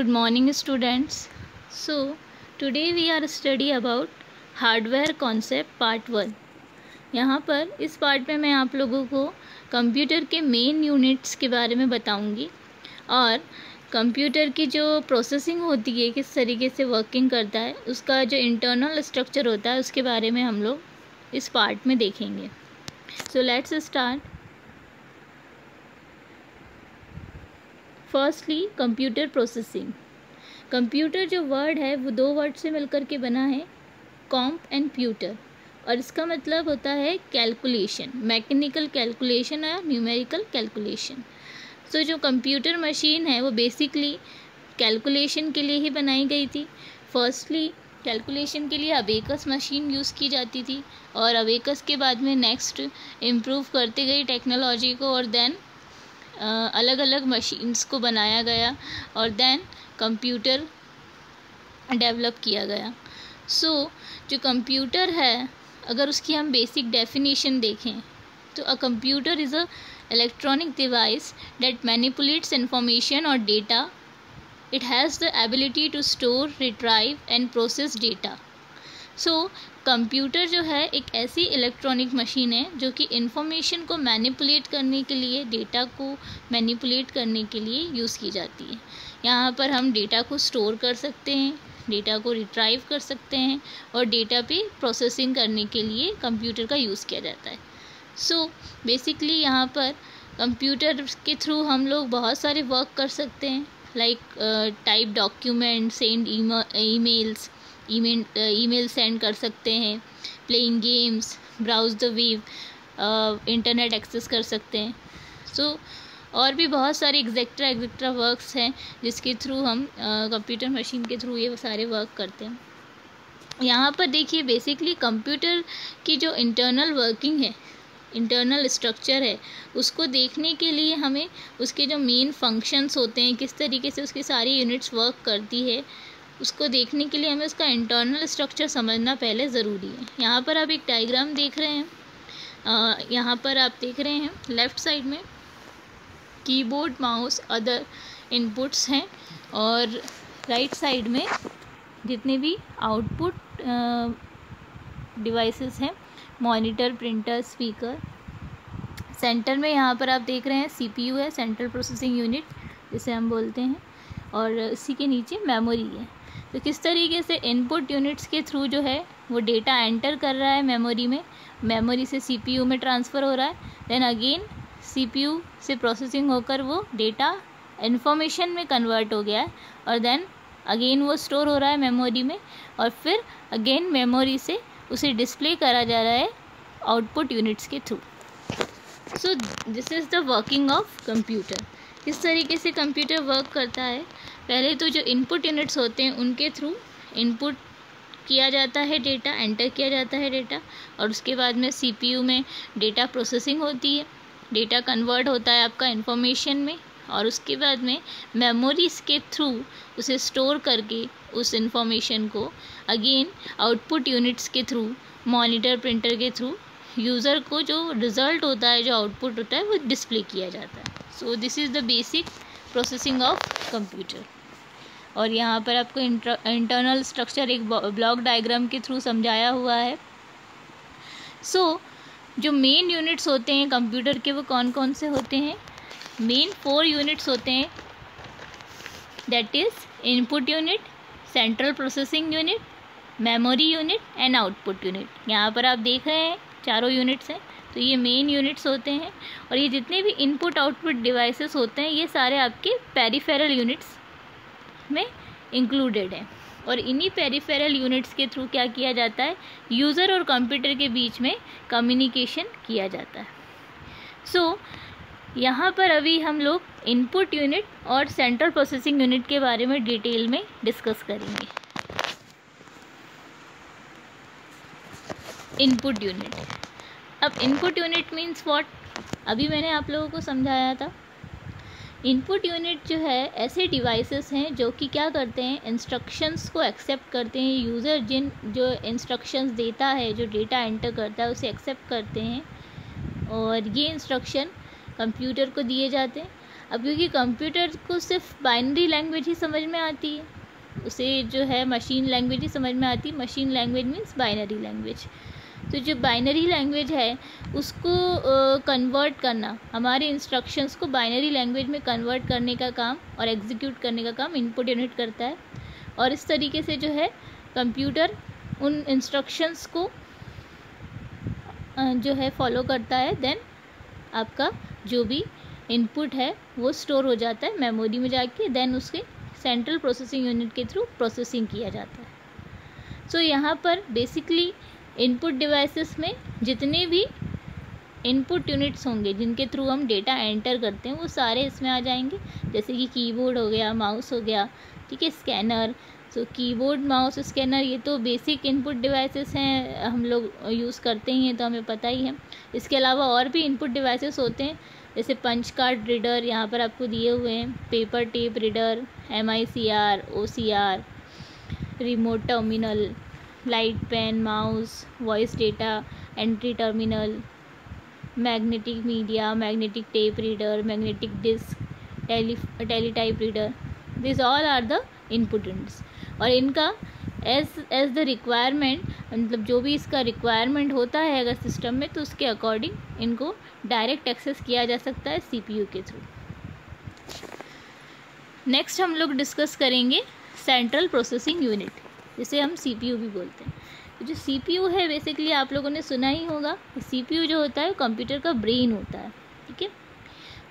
Good morning students. So today we are study about hardware concept part 1. यहाँ पर इस part में मैं आप लोगों को कंप्यूटर के मेन यूनिट्स के बारे में बताऊंगी और कंप्यूटर की जो प्रोसेसिंग होती है किस तरीके से वर्किंग करता है उसका जो इंटरनल स्ट्रक्चर होता है उसके बारे में हम लोग इस पार्ट में देखेंगे. So let's start. Firstly computer processing. Computer जो वर्ड है वो 2 वर्ड से मिलकर के बना है, कॉम्प एंड प्यूटर, और इसका मतलब होता है कैलकुलेशन, मैकेनिकल कैलकुलेशन या न्यूमेरिकल कैलकुलेशन. तो जो कंप्यूटर मशीन है वो बेसिकली कैलकुलेशन के लिए ही बनाई गई थी. फर्स्टली कैलकुलेशन के लिए अबेकस मशीन यूज़ की जाती थी और अबेकस के बाद में नेक्स्ट इम्प्रूव करते गई टेक्नोलॉजी को और देन अलग अलग मशीन्स को बनाया गया और देन कंप्यूटर डेवलप किया गया. सो जो कंप्यूटर है अगर उसकी हम बेसिक डेफिनेशन देखें तो a computer is a electronic device that manipulates information और data. It has the ability to store, retrieve and process data. So computer जो है एक ऐसी इलेक्ट्रॉनिक मशीन है जो कि इंफॉर्मेशन को मैनिपुलेट करने के लिए, डेटा को मैनिपुलेट करने के लिए यूज़ की जाती है. यहाँ पर हम डेटा को स्टोर कर सकते हैं, डेटा को रिट्राइव कर सकते हैं और डेटा पे प्रोसेसिंग करने के लिए कंप्यूटर का यूज़ किया जाता है. सो बेसिकली यहाँ पर कंप्यूटर के थ्रू हम लोग बहुत सारे वर्क कर सकते हैं, like type document, send emails, email send कर सकते हैं, playing games, browse the web, internet access कर सकते हैं. सो और भी बहुत सारे एग्जेक्ट्रा वर्क्स हैं जिसके थ्रू हम कंप्यूटर मशीन के थ्रू ये सारे वर्क करते हैं. यहाँ पर देखिए बेसिकली कंप्यूटर की जो इंटरनल वर्किंग है, इंटरनल स्ट्रक्चर है, उसको देखने के लिए हमें उसके जो मेन फंक्शंस होते हैं, किस तरीके से उसकी सारी यूनिट्स वर्क करती है, उसको देखने के लिए हमें उसका इंटरनल स्ट्रक्चर समझना पहले ज़रूरी है. यहाँ पर आप एक डायग्राम देख रहे हैं, यहाँ पर आप देख रहे हैं लेफ़्ट साइड में कीबोर्ड, माउस, अदर इनपुट्स हैं और राइट साइड में जितने भी आउटपुट डिवाइसेस हैं, मॉनिटर, प्रिंटर, स्पीकर. सेंटर में यहाँ पर आप देख रहे हैं सीपीयू है, सेंट्रल प्रोसेसिंग यूनिट जिसे हम बोलते हैं, और इसी के नीचे मेमोरी है. तो किस तरीके से इनपुट यूनिट्स के थ्रू जो है वो डेटा एंटर कर रहा है मेमोरी में, मेमोरी से सीपीयू में ट्रांसफ़र हो रहा है, देन अगेन सीपीयू से प्रोसेसिंग होकर वो डेटा इन्फॉर्मेशन में कन्वर्ट हो गया है और देन अगेन वो स्टोर हो रहा है मेमोरी में और फिर अगेन मेमोरी से उसे डिस्प्ले करा जा रहा है आउटपुट यूनिट्स के through. So this is the working of computer. किस तरीके से कंप्यूटर वर्क करता है, पहले तो जो इनपुट यूनिट्स होते हैं उनके थ्रू इनपुट किया जाता है डेटा, एंटर किया जाता है डेटा, और उसके बाद में सीपीयू में डेटा प्रोसेसिंग होती है, डेटा कन्वर्ट होता है आपका इन्फॉर्मेशन में और उसके बाद में मेमोरीज के थ्रू उसे स्टोर करके उस इन्फॉर्मेशन को अगेन आउटपुट यूनिट्स के थ्रू, मॉनिटर, प्रिंटर के थ्रू यूज़र को जो रिज़ल्ट होता है, जो आउटपुट होता है वो डिस्प्ले किया जाता है. So this is the basic processing of computer. और यहाँ पर आपको इंटरनल स्ट्रक्चर एक ब्लॉक डायग्राम के थ्रू समझाया हुआ है. सो जो मेन यूनिट्स होते हैं कंप्यूटर के वो कौन कौन से होते हैं? मेन 4 यूनिट्स होते हैं, that is input unit, central processing unit, memory unit and output unit. यहाँ पर आप देख रहे हैं चारों यूनिट्स हैं, तो ये मेन यूनिट्स होते हैं. और ये जितने भी इनपुट आउटपुट डिवाइसेस होते हैं ये सारे आपके पेरिफेरल यूनिट्स में इंक्लूडेड हैं और इन्हीं पेरिफेरल यूनिट्स के थ्रू क्या किया जाता है, यूज़र और कंप्यूटर के बीच में कम्युनिकेशन किया जाता है. सो यहाँ पर अभी हम लोग इनपुट यूनिट और सेंट्रल प्रोसेसिंग यूनिट के बारे में डिटेल में डिस्कस करेंगे. Input unit. अब इनपुट यूनिट मीन्स व्हाट, अभी मैंने आप लोगों को समझाया था. इनपुट यूनिट जो है ऐसे डिवाइसेस हैं जो कि क्या करते हैं, इंस्ट्रक्शंस को एक्सेप्ट करते हैं. यूज़र जो इंस्ट्रक्शंस देता है, जो डेटा एंटर करता है उसे एक्सेप्ट करते हैं और ये इंस्ट्रक्शन कंप्यूटर को दिए जाते हैं. अब क्योंकि कंप्यूटर को सिर्फ बाइनरी लैंग्वेज ही समझ में आती है, उसे जो है मशीन लैंग्वेज ही समझ में आती है। Machine language means binary language. तो जो बाइनरी लैंग्वेज है उसको कन्वर्ट करना, हमारे इंस्ट्रक्शंस को बाइनरी लैंग्वेज में कन्वर्ट करने का काम और एग्जीक्यूट करने का काम इनपुट यूनिट करता है। और इस तरीके से जो है कंप्यूटर उन इंस्ट्रक्शंस को जो है फॉलो करता है। देन आपका जो भी इनपुट है वो स्टोर हो जाता है मेमोरी में जाके, देन उसके सेंट्रल प्रोसेसिंग यूनिट के थ्रू प्रोसेसिंग किया जाता है। सो यहाँ पर बेसिकली इनपुट डिवाइसेस में जितने भी इनपुट यूनिट्स होंगे जिनके थ्रू हम डेटा एंटर करते हैं वो सारे इसमें आ जाएंगे, जैसे कि कीबोर्ड हो गया, माउस हो गया, ठीक है, scanner. So keyboard, mouse, scanner ये तो बेसिक इनपुट डिवाइसेस हैं, हम लोग यूज़ करते ही हैं तो हमें पता ही है। इसके अलावा और भी इनपुट डिवाइसेस होते हैं, जैसे पंच कार्ड रीडर यहाँ पर आपको दिए हुए हैं, paper tape reader, MICR, OCR, remote terminal, light pen, mouse, voice data entry terminal, magnetic media, magnetic tape reader, magnetic disk, teletype reader, this all are the input units. और इनका as the requirement, मतलब जो भी इसका requirement होता है अगर system में, तो उसके अकॉर्डिंग इनको डायरेक्ट एक्सेस किया जा सकता है CPU के थ्रू। नेक्स्ट हम लोग डिस्कस करेंगे सेंट्रल प्रोसेसिंग यूनिट, जिसे हम CPU भी बोलते हैं। जो CPU है बेसिकली आप लोगों ने सुना ही होगा, CPU जो होता है कंप्यूटर का ब्रेन होता है, ठीक है।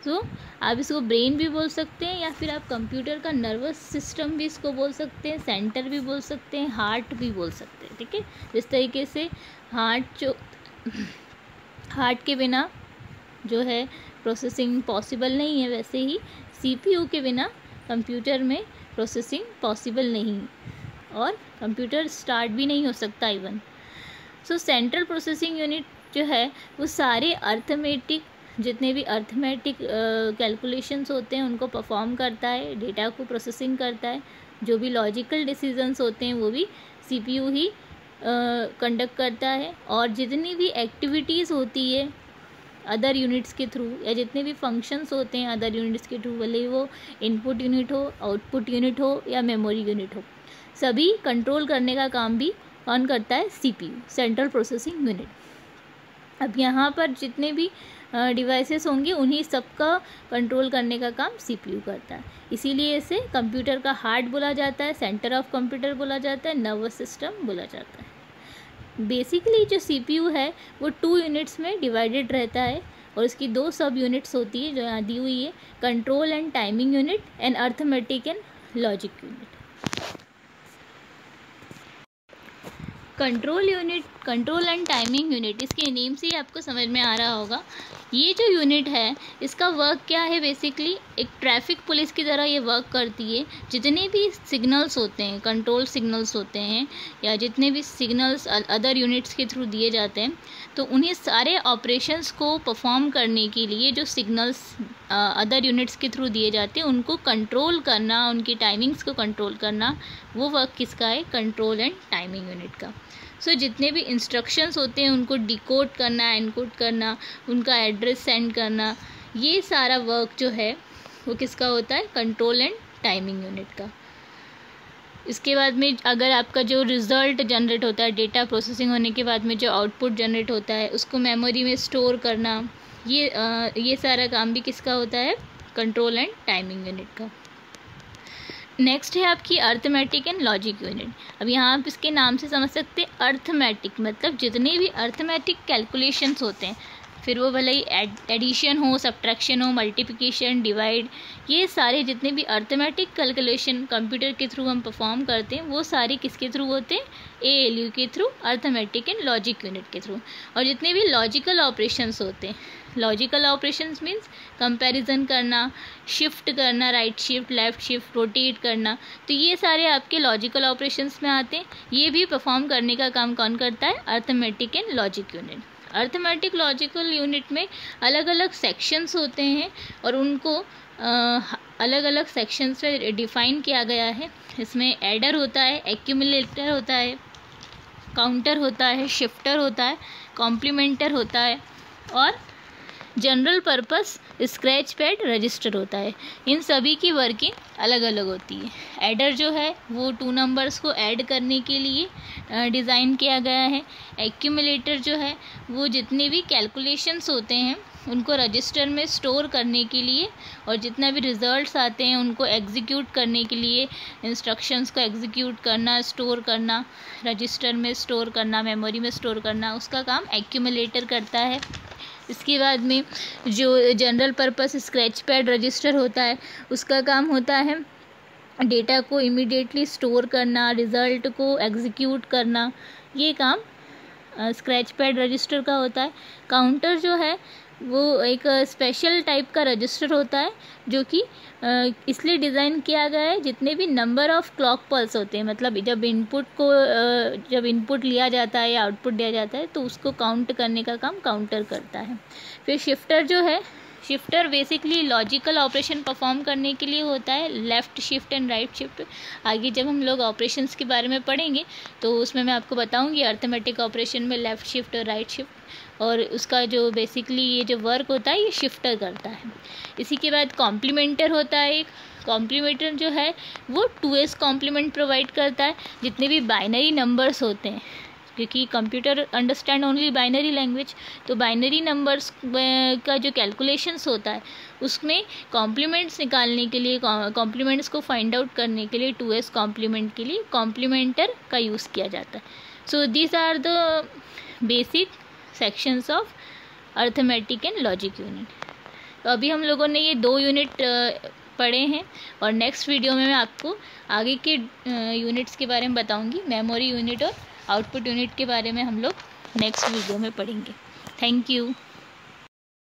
तो आप इसको ब्रेन भी बोल सकते हैं या फिर आप कंप्यूटर का नर्वस सिस्टम भी इसको बोल सकते हैं, सेंटर भी बोल सकते हैं, हार्ट भी बोल सकते हैं, ठीक है। जिस तरीके से हार्ट के बिना जो है प्रोसेसिंग पॉसिबल नहीं है, वैसे ही CPU के बिना कंप्यूटर में प्रोसेसिंग पॉसिबल नहीं, और कंप्यूटर स्टार्ट भी नहीं हो सकता इवन। सो सेंट्रल प्रोसेसिंग यूनिट जो है वो सारे अर्थमेटिक, जितने भी अर्थमेटिक कैलकुलेशंस होते हैं उनको परफॉर्म करता है, डेटा को प्रोसेसिंग करता है। जो भी लॉजिकल डिसीजंस होते हैं वो भी CPU ही कंडक्ट करता है। और जितनी भी एक्टिविटीज़ होती है अदर यूनिट्स के थ्रू, या जितने भी फंक्शंस होते हैं अदर यूनिट्स के थ्रू, भले वो इनपुट यूनिट हो, आउटपुट यूनिट हो या मेमोरी यूनिट हो, सभी कंट्रोल करने का काम भी कौन करता है? CPU, central processing unit. अब यहाँ पर जितने भी डिवाइसेस होंगे उन्हीं सबका कंट्रोल करने का काम CPU करता है, इसीलिए इसे कंप्यूटर का हार्ट बोला जाता है, सेंटर ऑफ कंप्यूटर बोला जाता है, नर्वस सिस्टम बोला जाता है। बेसिकली जो CPU है वो 2 यूनिट्स में डिवाइडेड रहता है, और इसकी 2 सब यूनिट्स होती है जो यहाँ दी हुई है, control and timing unit and arithmetic and logic unit. Control unit, control and timing unit, इसके नेम से ही आपको समझ में आ रहा होगा। ये जो यूनिट है इसका वर्क क्या है? बेसिकली एक ट्रैफिक पुलिस की तरह ये वर्क करती है। जितने भी सिग्नल्स होते हैं, कंट्रोल सिग्नल्स होते हैं, या जितने भी सिग्नल्स अदर यूनिट्स के थ्रू दिए जाते हैं, तो उन्हीं सारे ऑपरेशंस को परफॉर्म करने के लिए जो सिग्नल्स अदर यूनिट्स के थ्रू दिए जाते हैं उनको कंट्रोल करना, उनकी टाइमिंग्स को कंट्रोल करना, वो वर्क किसका है? कंट्रोल एंड टाइमिंग यूनिट का। सो जितने भी इंस्ट्रक्शंस होते हैं उनको डिकोड करना, एनकोड करना, उनका एड्रेस सेंड करना, ये सारा वर्क जो है वो किसका होता है? कंट्रोल एंड टाइमिंग यूनिट का। इसके बाद में अगर आपका जो रिज़ल्ट जनरेट होता है, डेटा प्रोसेसिंग होने के बाद में जो आउटपुट जनरेट होता है उसको मेमोरी में स्टोर करना, ये सारा काम भी किसका होता है? कंट्रोल एंड टाइमिंग यूनिट का। नेक्स्ट है आपकी अर्थमेटिक एंड लॉजिक यूनिट। अब यहाँ आप इसके नाम से समझ सकते हैं, अर्थमेटिक मतलब जितने भी अर्थमेटिक कैलकुलेशंस होते हैं, फिर वो भले ही एडिशन हो, सब्ट्रैक्शन हो, मल्टीप्लिकेशन, डिवाइड, ये सारे जितने भी अर्थमेटिक कैलकुलेशन कंप्यूटर के थ्रू हम परफॉर्म करते हैं वो सारे किसके थ्रू होते हैं? ALU के through, arithmetic and logic unit के थ्रू। और जितने भी लॉजिकल ऑपरेशंस होते हैं, लॉजिकल ऑपरेशंस मीन्स कंपैरिजन करना, शिफ्ट करना, right shift, left shift, rotate करना, तो ये सारे आपके लॉजिकल ऑपरेशंस में आते हैं। ये भी परफॉर्म करने का काम कौन करता है? Arithmetic and logic unit. Arithmetic logical unit में अलग अलग सेक्शंस होते हैं और उनको अलग अलग सेक्शंस में डिफ़ाइन किया गया है। इसमें एडर होता है, एक्यूमुलेटर होता है, काउंटर होता है, शिफ्टर होता है, कॉम्प्लीमेंटर होता है, और general purpose scratch pad register होता है। इन सभी की वर्किंग अलग अलग होती है। एडर जो है वो 2 नंबर्स को ऐड करने के लिए डिज़ाइन किया गया है। एक्यूमुलेटर जो है वो जितने भी कैलकुलेशंस होते हैं उनको रजिस्टर में स्टोर करने के लिए, और जितना भी रिजल्ट्स आते हैं उनको एग्जीक्यूट करने के लिए, इंस्ट्रक्शंस को एग्जीक्यूट करना, स्टोर करना, रजिस्टर में स्टोर करना, मेमोरी में स्टोर करना, उसका काम एक्यूमुलेटर करता है। इसके बाद में जो general purpose scratch pad register होता है उसका काम होता है डेटा को इमीडिएटली स्टोर करना, रिज़ल्ट को एग्जीक्यूट करना, ये काम स्क्रैच पैड रजिस्टर का होता है। काउंटर जो है वो एक स्पेशल टाइप का रजिस्टर होता है जो कि इसलिए डिज़ाइन किया गया है, जितने भी नंबर ऑफ़ क्लॉक पल्स होते हैं, मतलब जब इनपुट लिया जाता है या आउटपुट दिया जाता है तो उसको काउंट करने का काम काउंटर करता है। फिर शिफ्टर जो है, shifter basically logical operation perform करने के लिए होता है, left shift and right shift. आगे जब हम लोग ऑपरेशंस के बारे में पढ़ेंगे तो उसमें मैं आपको बताऊंगी अर्थमेटिक ऑपरेशन में लेफ़्ट शिफ्ट और राइट शिफ्ट, और उसका जो बेसिकली ये जो वर्क होता है ये शिफ्टर करता है। इसी के बाद कॉम्प्लीमेंटर होता है एक। कॉम्प्लीमेंटर जो है वो 2s कॉम्प्लीमेंट प्रोवाइड करता है। जितने भी बाइनरी नंबर्स होते हैं, क्योंकि computer understand only binary language, तो बाइनरी नंबर्स का जो कैलकुलेशंस होता है उसमें कॉम्प्लीमेंट्स निकालने के लिए, कॉम्प्लीमेंट्स को फाइंड आउट करने के लिए 2s कॉम्प्लीमेंट के लिए कॉम्प्लीमेंटर का यूज़ किया जाता है। So these are the basic sections of arithmetic and logic unit. तो अभी हम लोगों ने ये 2 यूनिट पढ़े हैं, और नेक्स्ट वीडियो में मैं आपको आगे के यूनिट्स के बारे में बताऊंगी। मेमोरी यूनिट और आउटपुट यूनिट के बारे में हम लोग नेक्स्ट वीडियो में पढ़ेंगे। Thank you.